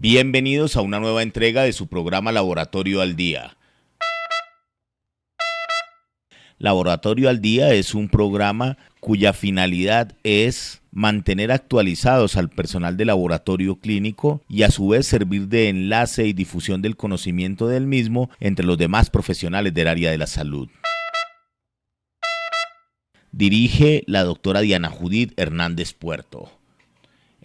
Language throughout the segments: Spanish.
Bienvenidos a una nueva entrega de su programa Laboratorio al Día. Laboratorio al Día es un programa cuya finalidad es mantener actualizados al personal de laboratorio clínico y a su vez servir de enlace y difusión del conocimiento del mismo entre los demás profesionales del área de la salud. Dirige la doctora Diana Judith Hernández Puerto.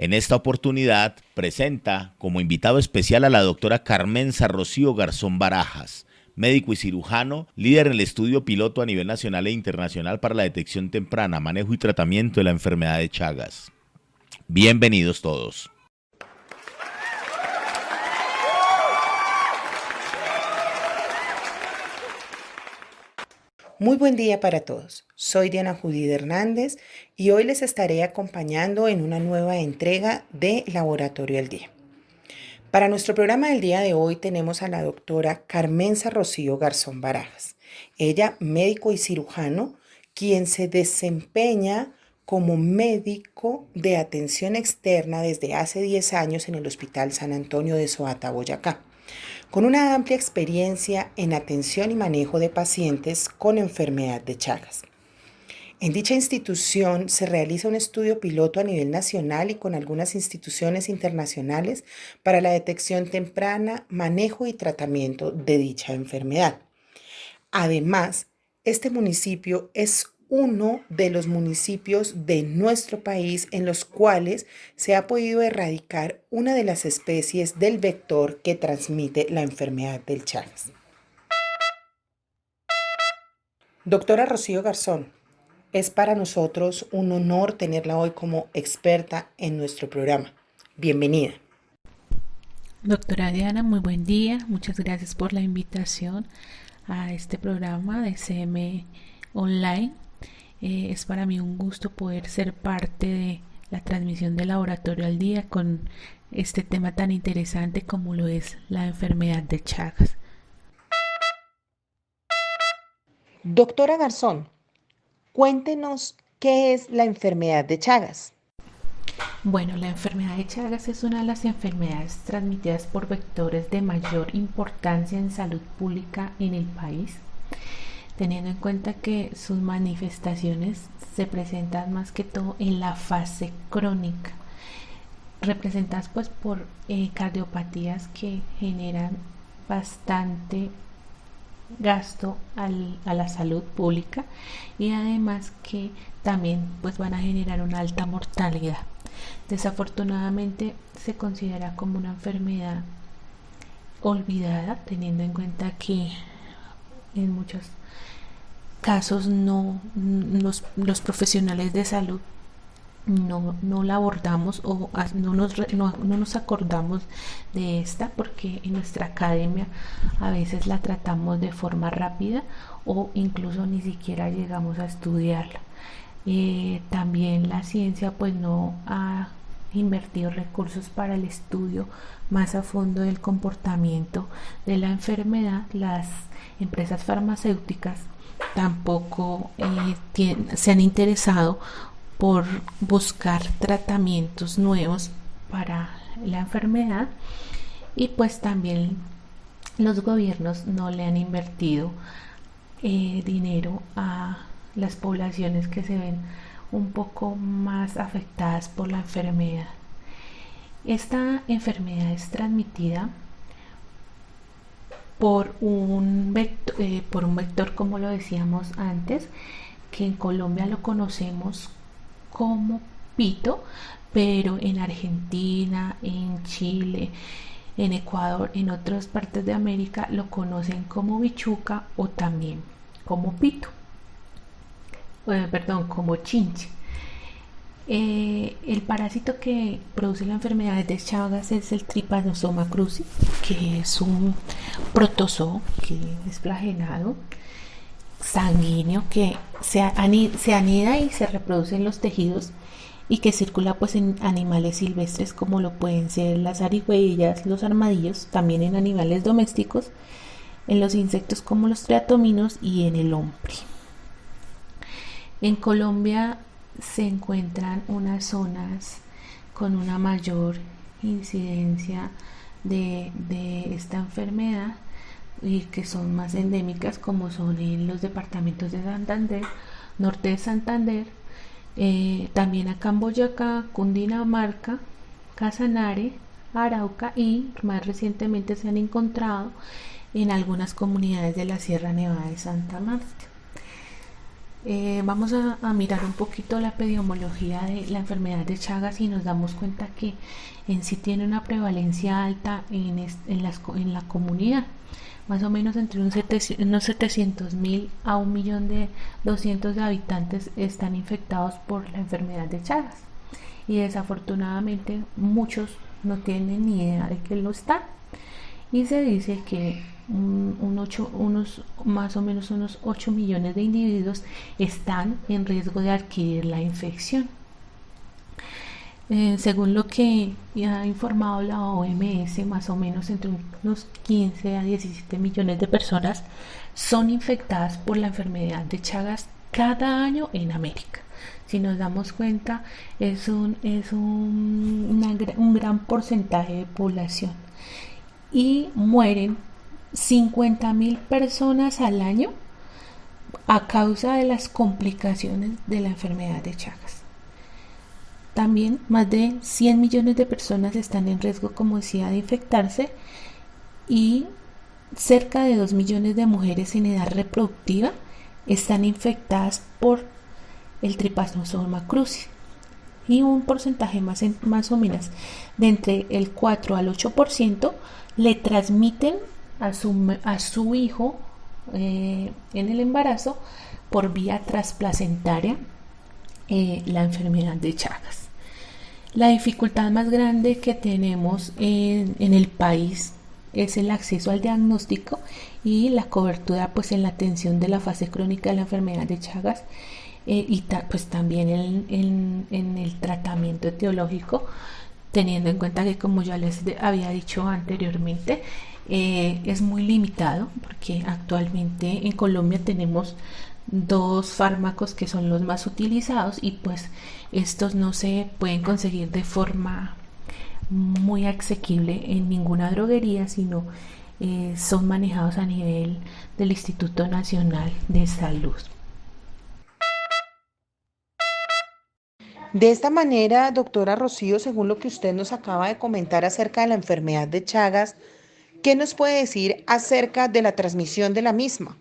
En esta oportunidad presenta como invitado especial a la doctora Carmenza Rocío Garzón Barajas, médico y cirujano, líder en el estudio piloto a nivel nacional e internacional para la detección temprana, manejo y tratamiento de la enfermedad de Chagas. Bienvenidos todos. Muy buen día para todos. Soy Diana Judith Hernández y hoy les estaré acompañando en una nueva entrega de Laboratorio al Día. Para nuestro programa del día de hoy tenemos a la doctora Carmenza Rocío Garzón Barajas. Ella, médico y cirujano, quien se desempeña como médico de atención externa desde hace 10 años en el Hospital San Antonio de Soata, Boyacá, con una amplia experiencia en atención y manejo de pacientes con enfermedad de Chagas. En dicha institución se realiza un estudio piloto a nivel nacional y con algunas instituciones internacionales para la detección temprana, manejo y tratamiento de dicha enfermedad. Además, este municipio es uno de los municipios de nuestro país en los cuales se ha podido erradicar una de las especies del vector que transmite la enfermedad del Chagas. Doctora Rocío Garzón, es para nosotros un honor tenerla hoy como experta en nuestro programa. Bienvenida. Doctora Diana, muy buen día. Muchas gracias por la invitación a este programa de CM Online. Es para mí un gusto poder ser parte de la transmisión de Laboratorio al Día con este tema tan interesante como lo es la enfermedad de Chagas. Doctora Garzón, cuéntenos qué es la enfermedad de Chagas. Bueno, la enfermedad de Chagas es una de las enfermedades transmitidas por vectores de mayor importancia en salud pública en el país, teniendo en cuenta que sus manifestaciones se presentan más que todo en la fase crónica, representadas pues por cardiopatías que generan bastante gasto a la salud pública y además que también pues van a generar una alta mortalidad. Desafortunadamente se considera como una enfermedad olvidada, teniendo en cuenta que en muchos casos los profesionales de salud no la abordamos o no nos acordamos de esta, porque en nuestra academia a veces la tratamos de forma rápida o incluso ni siquiera llegamos a estudiarla. También la ciencia pues no ha invertido recursos para el estudio más a fondo del comportamiento de la enfermedad. Las empresas farmacéuticas tampoco se han interesado por buscar tratamientos nuevos para la enfermedad, y pues también los gobiernos no le han invertido dinero a las poblaciones que se ven un poco más afectadas por la enfermedad. Esta enfermedad es transmitida por un vector, como lo decíamos antes, que en Colombia lo conocemos como pito, pero en Argentina, en Chile, en Ecuador, en otras partes de América lo conocen como bichuca o también como pito, como chinche. El parásito que produce la enfermedad de Chagas es el Trypanosoma cruzi, que es un protozoo que es flagelado, sanguíneo, que se anida y se reproduce en los tejidos y que circula pues en animales silvestres como lo pueden ser las zarigüeyas, los armadillos, también en animales domésticos, en los insectos como los triatominos y en el hombre. En Colombia se encuentran unas zonas con una mayor incidencia de esta enfermedad y que son más endémicas, como son en los departamentos de Santander, norte de Santander, también acá en Boyacá, Cundinamarca, Casanare, Arauca, y más recientemente se han encontrado en algunas comunidades de la Sierra Nevada de Santa Marta. Vamos a mirar un poquito la epidemiología de la enfermedad de Chagas y nos damos cuenta que en sí tiene una prevalencia alta en la comunidad. Más o menos entre unos 700.000 a 1.200.000 de habitantes están infectados por la enfermedad de Chagas. Y desafortunadamente muchos no tienen ni idea de que lo están. Y se dice que más o menos unos 8 millones de individuos están en riesgo de adquirir la infección. Según lo que ha informado la OMS, más o menos entre unos 15 a 17 millones de personas son infectadas por la enfermedad de Chagas cada año en América. Si nos damos cuenta, es un gran porcentaje de población. Y mueren 50.000 personas al año a causa de las complicaciones de la enfermedad de Chagas. También más de 100 millones de personas están en riesgo, como decía, de infectarse, y cerca de 2 millones de mujeres en edad reproductiva están infectadas por el Trypanosoma cruzi, y un porcentaje más o menos de entre el 4 al 8% le transmiten a su hijo en el embarazo por vía transplacentaria la enfermedad de Chagas. La dificultad más grande que tenemos en el país es el acceso al diagnóstico y la cobertura pues en la atención de la fase crónica de la enfermedad de Chagas, pues también en el tratamiento etiológico, teniendo en cuenta que, como ya les había dicho anteriormente, es muy limitado, porque actualmente en Colombia tenemos 2 fármacos que son los más utilizados, y pues estos no se pueden conseguir de forma muy asequible en ninguna droguería, sino son manejados a nivel del Instituto Nacional de Salud. De esta manera, doctora Rocío, según lo que usted nos acaba de comentar acerca de la enfermedad de Chagas, ¿qué nos puede decir acerca de la transmisión de la misma?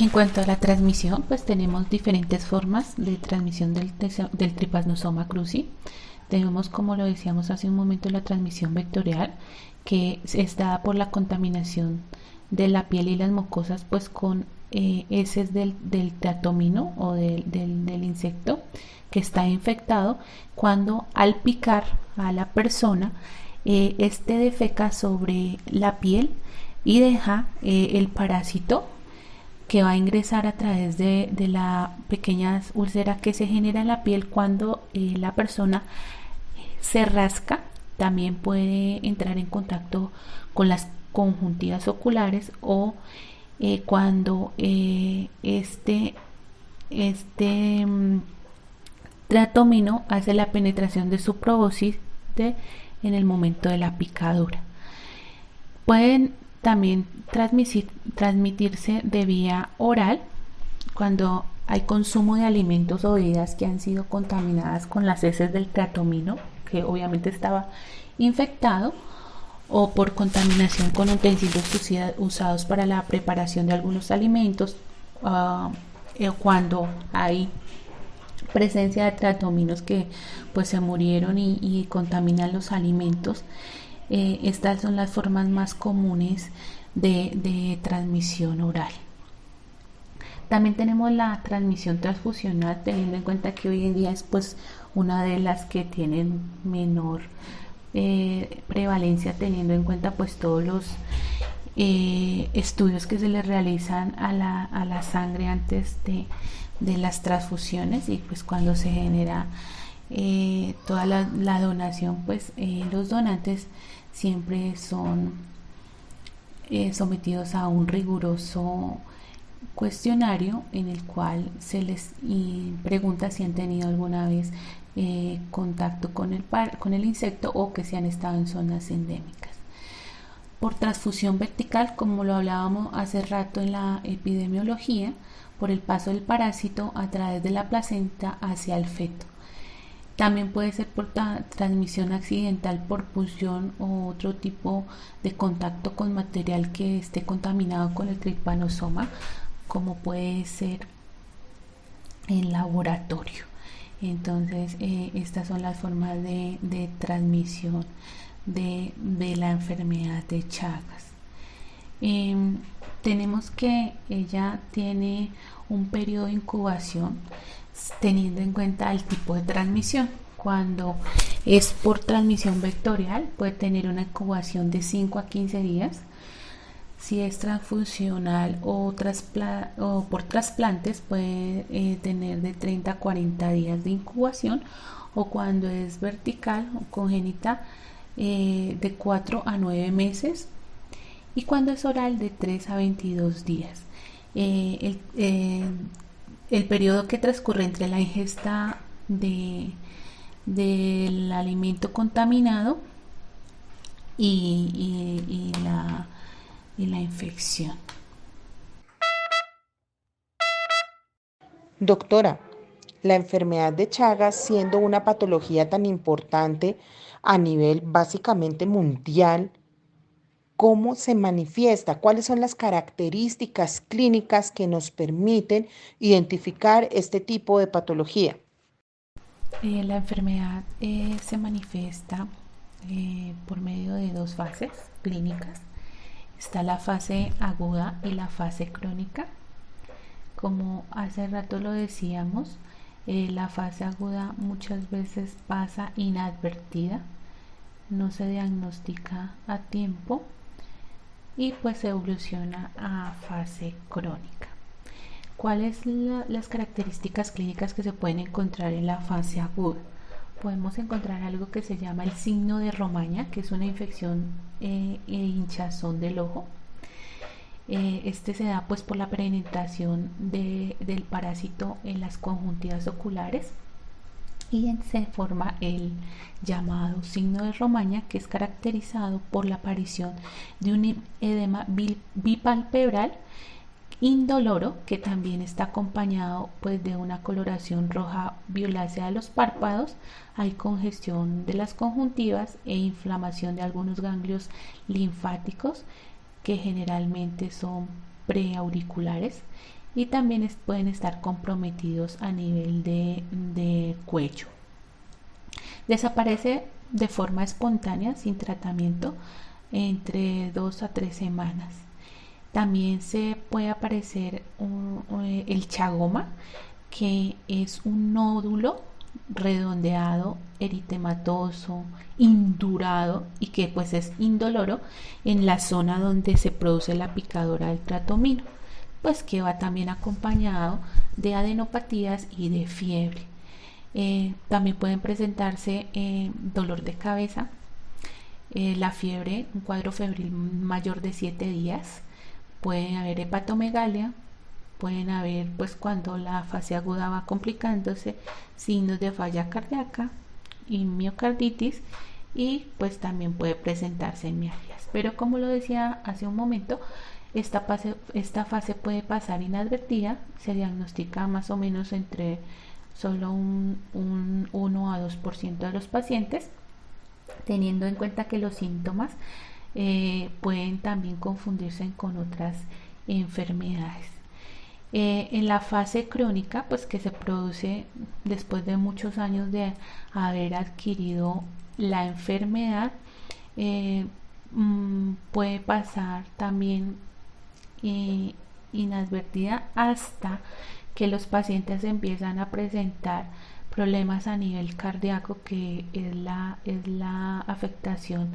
En cuanto a la transmisión, pues tenemos diferentes formas de transmisión del Trypanosoma cruzi. Tenemos, como lo decíamos hace un momento, la transmisión vectorial, que es dada por la contaminación de la piel y las mucosas pues con heces del teatomino o del insecto que está infectado, cuando al picar a la persona este defeca sobre la piel y deja el parásito, que va a ingresar a través de la pequeña úlcera que se genera en la piel cuando la persona se rasca. También puede entrar en contacto con las conjuntivas oculares, o cuando triatomino hace la penetración de su probóscide en el momento de la picadura. Pueden también transmitirse de vía oral, cuando hay consumo de alimentos o bebidas que han sido contaminadas con las heces del triatomino, que obviamente estaba infectado, o por contaminación con utensilios usados para la preparación de algunos alimentos, cuando hay presencia de triatominos que pues se murieron y contaminan los alimentos. Estas son las formas más comunes de transmisión oral. También tenemos la transmisión transfusional, teniendo en cuenta que hoy en día es pues una de las que tienen menor prevalencia, teniendo en cuenta pues todos los estudios que se le realizan a la sangre antes de las transfusiones, y pues cuando se genera toda la donación, pues los donantes siempre son sometidos a un riguroso cuestionario en el cual se les pregunta si han tenido alguna vez contacto con el insecto o que se han estado en zonas endémicas. Por transfusión vertical, como lo hablábamos hace rato en la epidemiología, por el paso del parásito a través de la placenta hacia el feto. También puede ser por transmisión accidental por punción o otro tipo de contacto con material que esté contaminado con el trypanosoma, como puede ser en laboratorio. Entonces, estas son las formas de transmisión de la enfermedad de Chagas. Tenemos que ella tiene un periodo de incubación teniendo en cuenta el tipo de transmisión. Cuando es por transmisión vectorial puede tener una incubación de 5 a 15 días. Si es transfusional o por trasplantes puede tener de 30 a 40 días de incubación, o cuando es vertical o congénita de 4 a 9 meses, y cuando es oral de 3 a 22 días. El periodo que transcurre entre la ingesta del alimento contaminado y la infección. Doctora, la enfermedad de Chagas, siendo una patología tan importante a nivel básicamente mundial, ¿cómo se manifiesta? ¿Cuáles son las características clínicas que nos permiten identificar este tipo de patología? La enfermedad se manifiesta por medio de dos fases clínicas. Está la fase aguda y la fase crónica. Como hace rato lo decíamos, la fase aguda muchas veces pasa inadvertida, no se diagnostica a tiempo y pues evoluciona a fase crónica. ¿Cuáles las características clínicas que se pueden encontrar en la fase aguda? Podemos encontrar algo que se llama el signo de Romaña, que es una infección e hinchazón del ojo. Este se da pues por la penetración del parásito en las conjuntivas oculares, y se forma el llamado signo de Romaña, que es caracterizado por la aparición de un edema bipalpebral indoloro, que también está acompañado pues de una coloración roja violácea de los párpados. Hay congestión de las conjuntivas e inflamación de algunos ganglios linfáticos, que generalmente son preauriculares, y también pueden estar comprometidos a nivel de cuello. Desaparece de forma espontánea sin tratamiento entre 2 a 3 semanas. También se puede aparecer el chagoma, que es un nódulo redondeado, eritematoso, indurado, y que pues es indoloro en la zona donde se produce la picadura del tratomino, pues que va también acompañado de adenopatías y de fiebre. También pueden presentarse dolor de cabeza, la fiebre, un cuadro febril mayor de 7 días, puede haber hepatomegalia, pueden haber, pues cuando la fase aguda va complicándose, signos de falla cardíaca y miocarditis, y pues también puede presentarse mialgias. Pero como lo decía hace un momento, esta fase puede pasar inadvertida, se diagnostica más o menos entre solo un 1 a 2% de los pacientes, teniendo en cuenta que los síntomas pueden también confundirse con otras enfermedades. En la fase crónica, pues que se produce después de muchos años de haber adquirido la enfermedad, puede pasar también inadvertida hasta que los pacientes empiezan a presentar problemas a nivel cardíaco, que es la afectación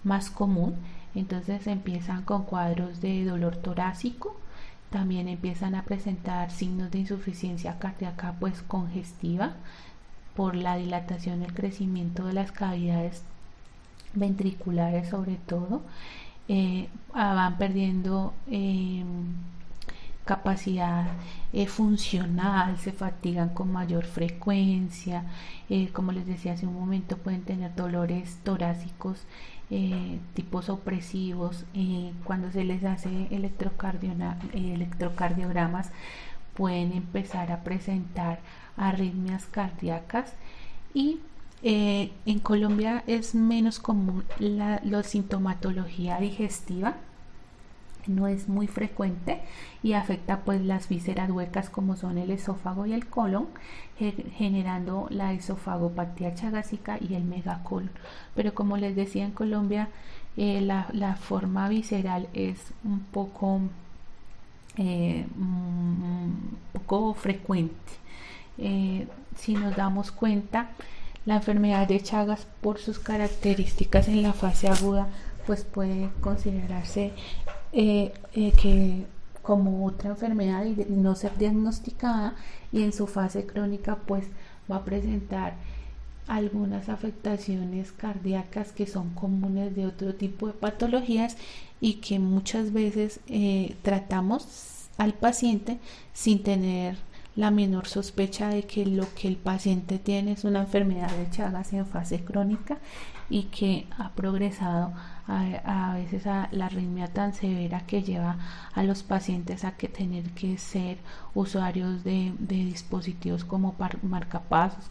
más común. Entonces empiezan con cuadros de dolor torácico, también empiezan a presentar signos de insuficiencia cardíaca pues congestiva por la dilatación y el crecimiento de las cavidades ventriculares, sobre todo. Van perdiendo capacidad funcional, se fatigan con mayor frecuencia, como les decía hace un momento, pueden tener dolores torácicos, tipos opresivos. Cuando se les hace electrocardiogramas, pueden empezar a presentar arritmias cardíacas. Y en Colombia es menos común la sintomatología digestiva, no es muy frecuente y afecta pues las vísceras huecas como son el esófago y el colon, generando la esofagopatía chagásica y el megacolon. Pero como les decía, en Colombia la forma visceral es un poco frecuente. Si nos damos cuenta, la enfermedad de Chagas, por sus características en la fase aguda, pues puede considerarse que como otra enfermedad y no ser diagnosticada, y en su fase crónica pues va a presentar algunas afectaciones cardíacas que son comunes de otro tipo de patologías y que muchas veces tratamos al paciente sin tener la menor sospecha de que lo que el paciente tiene es una enfermedad de Chagas en fase crónica y que ha progresado a veces a la arritmia tan severa que lleva a los pacientes a que tener que ser usuarios de dispositivos como marcapasos,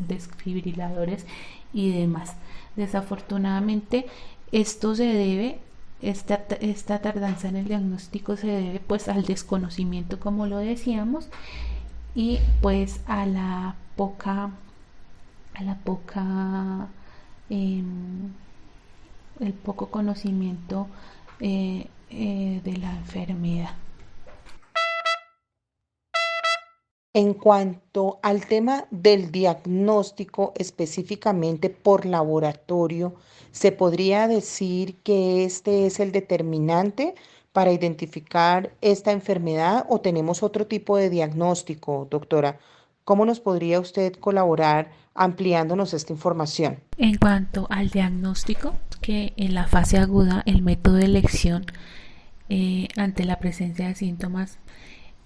desfibriladores y demás. Desafortunadamente esto se debe, esta tardanza en el diagnóstico se debe pues al desconocimiento, como lo decíamos, y pues a la poca el poco conocimiento de la enfermedad. En cuanto al tema del diagnóstico específicamente por laboratorio, ¿se podría decir que este es el determinante para identificar esta enfermedad o tenemos otro tipo de diagnóstico, doctora? ¿Cómo nos podría usted colaborar ampliándonos esta información? En cuanto al diagnóstico, que en la fase aguda el método de elección ante la presencia de síntomas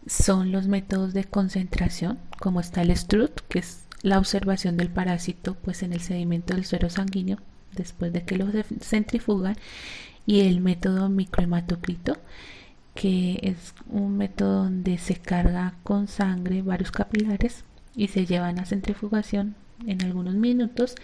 son los métodos de concentración, como está el Strut, que es la observación del parásito pues en el sedimento del suero sanguíneo después de que lo centrifugan, y el método microhematocrito, que es un método donde se carga con sangre varios capilares y se llevan a centrifugación en algunos minutos.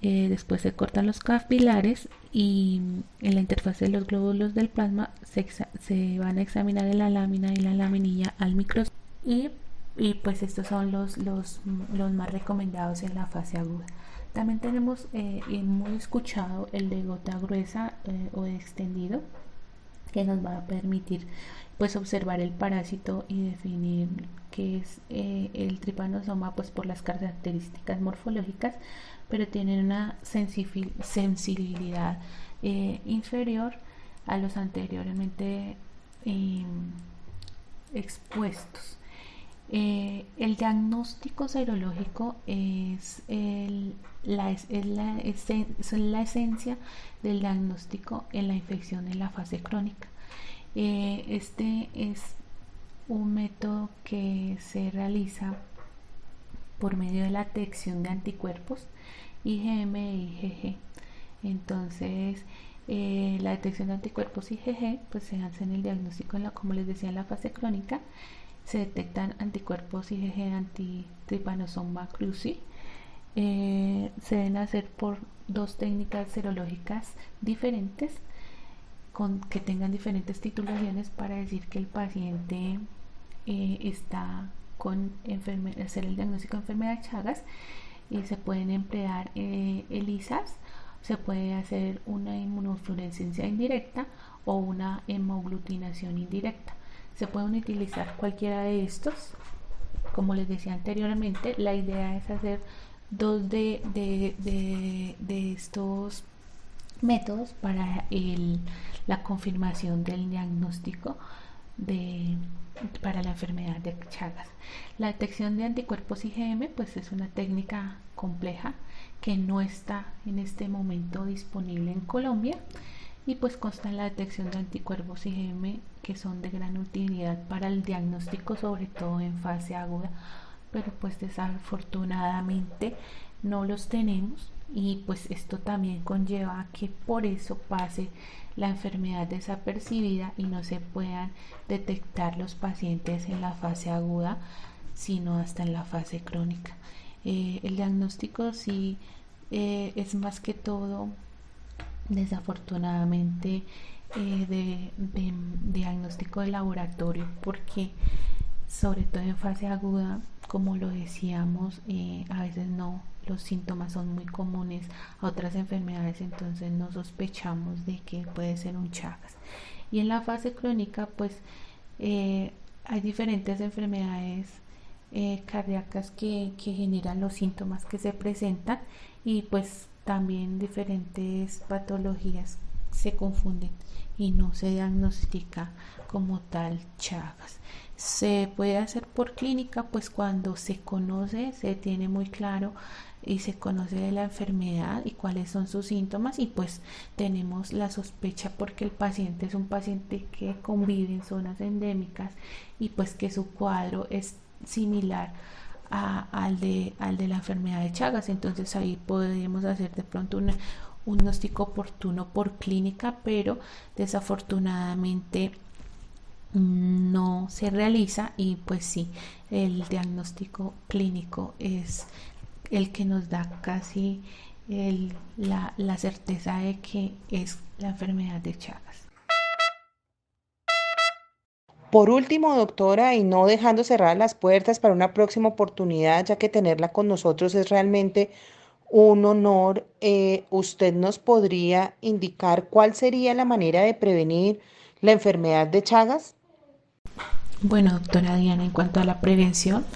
Después se cortan los capilares y en la interfaz de los glóbulos del plasma se van a examinar en la lámina y la laminilla al microscopio, y pues estos son los más recomendados en la fase aguda. También tenemos muy escuchado el de gota gruesa o extendido, que nos va a permitir pues observar el parásito y definir qué es el trypanosoma pues por las características morfológicas, pero tienen una sensibilidad inferior a los anteriormente expuestos. El diagnóstico serológico es la esencia del diagnóstico en la infección en la fase crónica. Este es un método que se realiza por medio de la detección de anticuerpos IgM e IgG. Entonces la detección de anticuerpos IgG pues se hace en el diagnóstico como les decía, en la fase crónica. Se detectan anticuerpos IgG anti-trypanosoma cruzi. Se deben hacer por dos técnicas serológicas diferentes que tengan diferentes titulaciones para decir que el paciente está con hacer el diagnóstico de enfermedad de Chagas. Se pueden emplear ELISAs, se puede hacer una inmunofluorescencia indirecta o una hemoaglutinación indirecta. Se pueden utilizar cualquiera de estos. Como les decía anteriormente, la idea es hacer dos de estos métodos para la confirmación del diagnóstico para la enfermedad de Chagas. La detección de anticuerpos IgM pues es una técnica compleja que no está en este momento disponible en Colombia. y pues consta en la detección de anticuerpos IgM que son de gran utilidad para el diagnóstico, sobre todo en fase aguda, pero pues desafortunadamente no los tenemos, y pues esto también conlleva a que por eso pase la enfermedad desapercibida y no se puedan detectar los pacientes en la fase aguda, sino hasta en la fase crónica. El diagnóstico sí es más que todo, desafortunadamente, de diagnóstico de laboratorio, porque sobre todo en fase aguda, como lo decíamos, a veces no, los síntomas son muy comunes a otras enfermedades, entonces no sospechamos de que puede ser un Chagas. Y en la fase crónica, pues hay diferentes enfermedades cardíacas que generan los síntomas que se presentan, y pues también diferentes patologías se confunden y no se diagnostica como tal Chagas. Se puede hacer por clínica, pues cuando se conoce, se tiene muy claro y se conoce de la enfermedad y cuáles son sus síntomas, y pues tenemos la sospecha porque el paciente es un paciente que convive en zonas endémicas y pues que su cuadro es similar al de la enfermedad de Chagas. Entonces ahí podemos hacer de pronto un diagnóstico oportuno por clínica, pero desafortunadamente no se realiza, y pues sí, el diagnóstico clínico es el que nos da casi la certeza de que es la enfermedad de Chagas. Por último, doctora, y no dejando cerradas las puertas para una próxima oportunidad, ya que tenerla con nosotros es realmente un honor, ¿usted nos podría indicar cuál sería la manera de prevenir la enfermedad de Chagas? Bueno, doctora Diana, en cuanto a la prevención,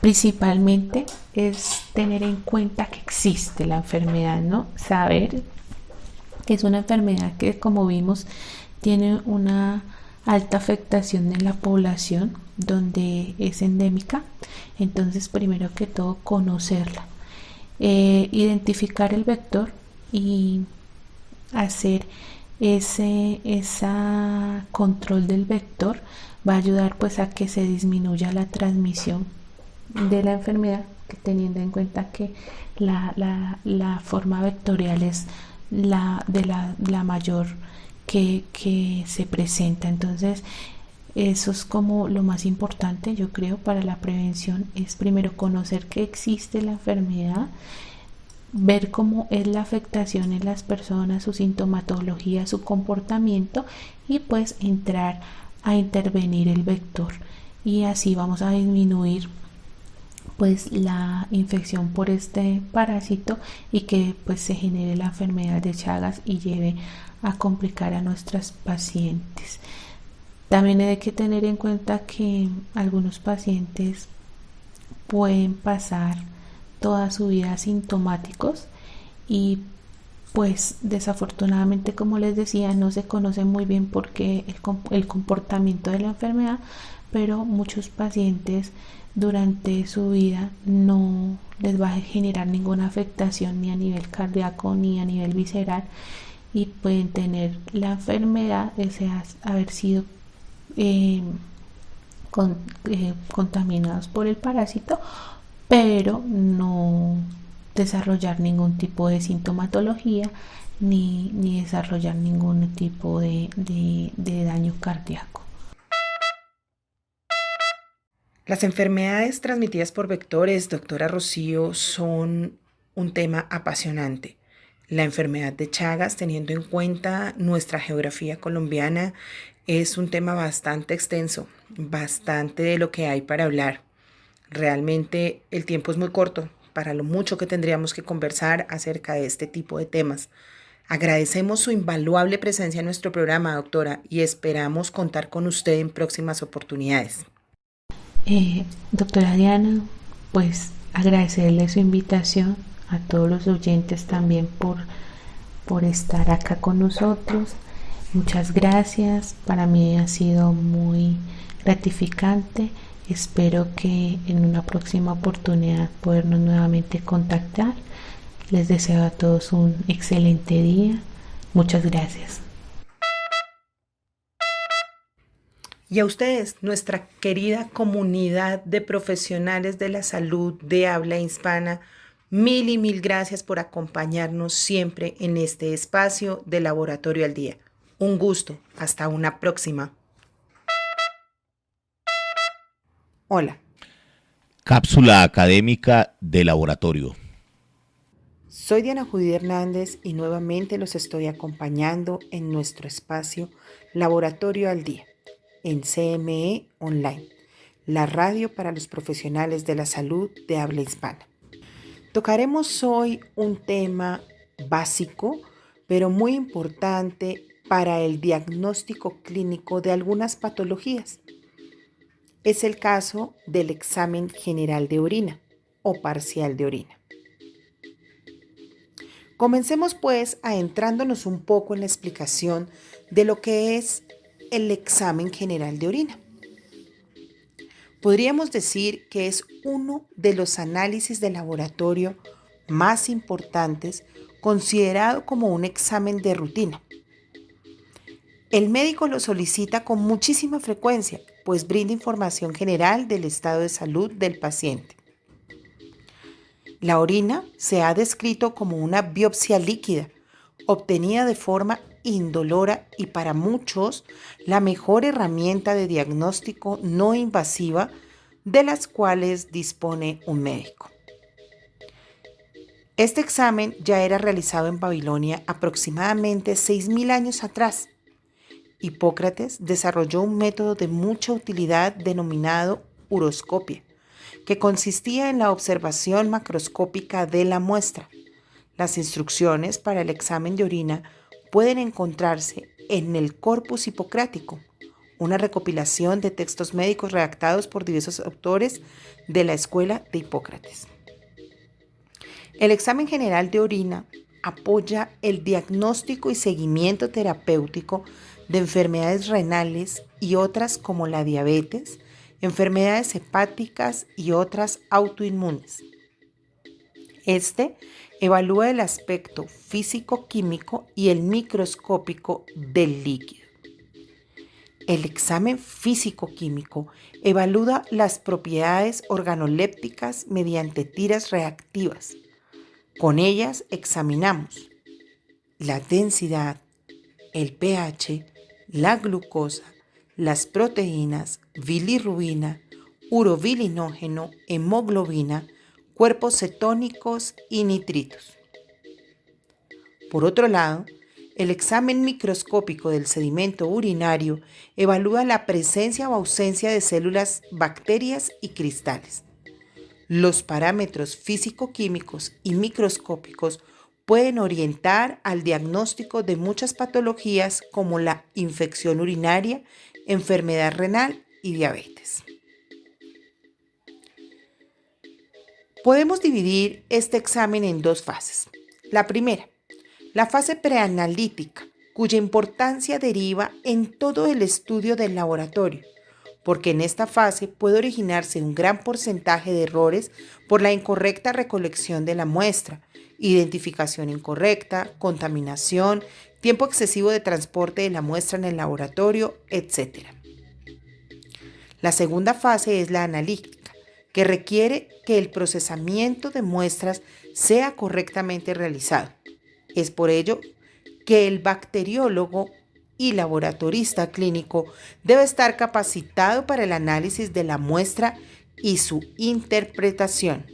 principalmente es tener en cuenta que existe la enfermedad, ¿no? Saber que es una enfermedad que, como vimos, tiene una alta afectación en la población donde es endémica. Entonces, primero que todo, conocerla, identificar el vector y hacer ese control del vector va a ayudar pues a que se disminuya la transmisión de la enfermedad, teniendo en cuenta que la forma vectorial es la mayor que se presenta. Entonces eso es como lo más importante, yo creo, para la prevención: es primero conocer que existe la enfermedad, ver cómo es la afectación en las personas, su sintomatología, su comportamiento, y pues entrar a intervenir el vector, y así vamos a disminuir pues la infección por este parásito y que pues se genere la enfermedad de Chagas y lleve a complicar a nuestras pacientes. También hay que tener en cuenta que algunos pacientes pueden pasar toda su vida asintomáticos, y pues desafortunadamente, como les decía, no se conoce muy bien porque el comportamiento de la enfermedad, pero muchos pacientes durante su vida no les va a generar ninguna afectación ni a nivel cardíaco ni a nivel visceral, y pueden tener la enfermedad, o sea, haber sido contaminados por el parásito, pero no desarrollar ningún tipo de sintomatología ni desarrollar ningún tipo de daño cardíaco. Las enfermedades transmitidas por vectores, doctora Rocío, son un tema apasionante. La enfermedad de Chagas, teniendo en cuenta nuestra geografía colombiana, es un tema bastante extenso, bastante de lo que hay para hablar. Realmente el tiempo es muy corto para lo mucho que tendríamos que conversar acerca de este tipo de temas. Agradecemos su invaluable presencia en nuestro programa, doctora, y esperamos contar con usted en próximas oportunidades. Doctora Diana, pues agradecerle su invitación, a todos los oyentes también por estar acá con nosotros. Muchas gracias, para mí ha sido muy gratificante. Espero que en una próxima oportunidad podernos nuevamente contactar. Les deseo a todos un excelente día. Muchas gracias. Y a ustedes, nuestra querida comunidad de profesionales de la salud de habla hispana, mil y mil gracias por acompañarnos siempre en este espacio de Laboratorio al Día. Un gusto. Hasta una próxima. Hola. Cápsula académica de laboratorio. Soy Diana Judith Hernández y nuevamente los estoy acompañando en nuestro espacio Laboratorio al Día en CME Online, la radio para los profesionales de la salud de habla hispana. Tocaremos hoy un tema básico, pero muy importante para el diagnóstico clínico de algunas patologías. Es el caso del examen general de orina o parcial de orina. Comencemos pues adentrándonos un poco en la explicación de lo que es el examen general de orina. Podríamos decir que es uno de los análisis de laboratorio más importantes, considerado como un examen de rutina. El médico lo solicita con muchísima frecuencia, pues brinda información general del estado de salud del paciente. La orina se ha descrito como una biopsia líquida, obtenida de forma indolora y para muchos la mejor herramienta de diagnóstico no invasiva de las cuales dispone un médico. Este examen ya era realizado en Babilonia aproximadamente 6.000 años atrás. Hipócrates desarrolló un método de mucha utilidad denominado uroscopia, que consistía en la observación macroscópica de la muestra. Las instrucciones para el examen de orina pueden encontrarse en el Corpus Hipocrático, una recopilación de textos médicos redactados por diversos autores de la escuela de Hipócrates. El examen general de orina apoya el diagnóstico y seguimiento terapéutico de enfermedades renales y otras como la diabetes, enfermedades hepáticas y otras autoinmunes. Este evalúa el aspecto físico-químico y el microscópico del líquido. El examen físico-químico evalúa las propiedades organolépticas mediante tiras reactivas. Con ellas examinamos la densidad, el pH, la glucosa, las proteínas, bilirrubina, urobilinógeno, hemoglobina, cuerpos cetónicos y nitritos. Por otro lado, el examen microscópico del sedimento urinario evalúa la presencia o ausencia de células, bacterias y cristales. Los parámetros físico-químicos y microscópicos pueden orientar al diagnóstico de muchas patologías como la infección urinaria, enfermedad renal y diabetes. Podemos dividir este examen en dos fases. La primera, la fase preanalítica, cuya importancia deriva en todo el estudio del laboratorio, porque en esta fase puede originarse un gran porcentaje de errores por la incorrecta recolección de la muestra, identificación incorrecta, contaminación, tiempo excesivo de transporte de la muestra en el laboratorio, etc. La segunda fase es la analítica, que requiere que el procesamiento de muestras sea correctamente realizado. Es por ello que el bacteriólogo y laboratorista clínico debe estar capacitado para el análisis de la muestra y su interpretación.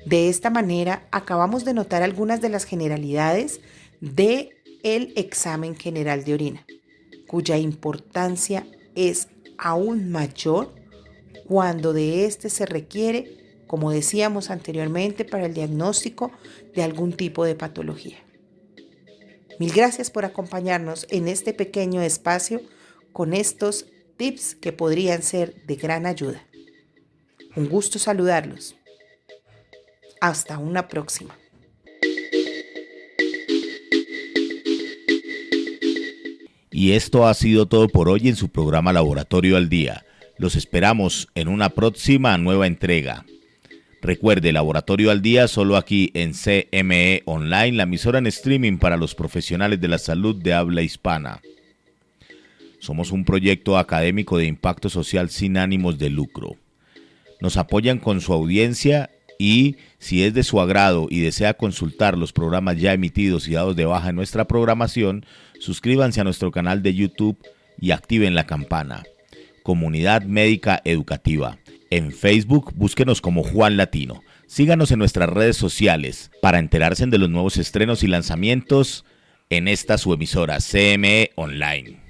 De esta manera, acabamos de notar algunas de las generalidades del examen general de orina, cuya importancia es aún mayor cuando de este se requiere, como decíamos anteriormente, para el diagnóstico de algún tipo de patología. Mil gracias por acompañarnos en este pequeño espacio con estos tips que podrían ser de gran ayuda. Un gusto saludarlos. Hasta una próxima. Y esto ha sido todo por hoy en su programa Laboratorio al Día. Los esperamos en una próxima nueva entrega. Recuerde, Laboratorio al Día solo aquí en CME Online, la emisora en streaming para los profesionales de la salud de habla hispana. Somos un proyecto académico de impacto social sin ánimos de lucro. Nos apoyan con su audiencia y, si es de su agrado y desea consultar los programas ya emitidos y dados de baja en nuestra programación, suscríbanse a nuestro canal de YouTube y activen la campana. Comunidad Médica Educativa. En Facebook, búsquenos como Juan Latino. Síganos en nuestras redes sociales para enterarse de los nuevos estrenos y lanzamientos en esta su emisora CME Online.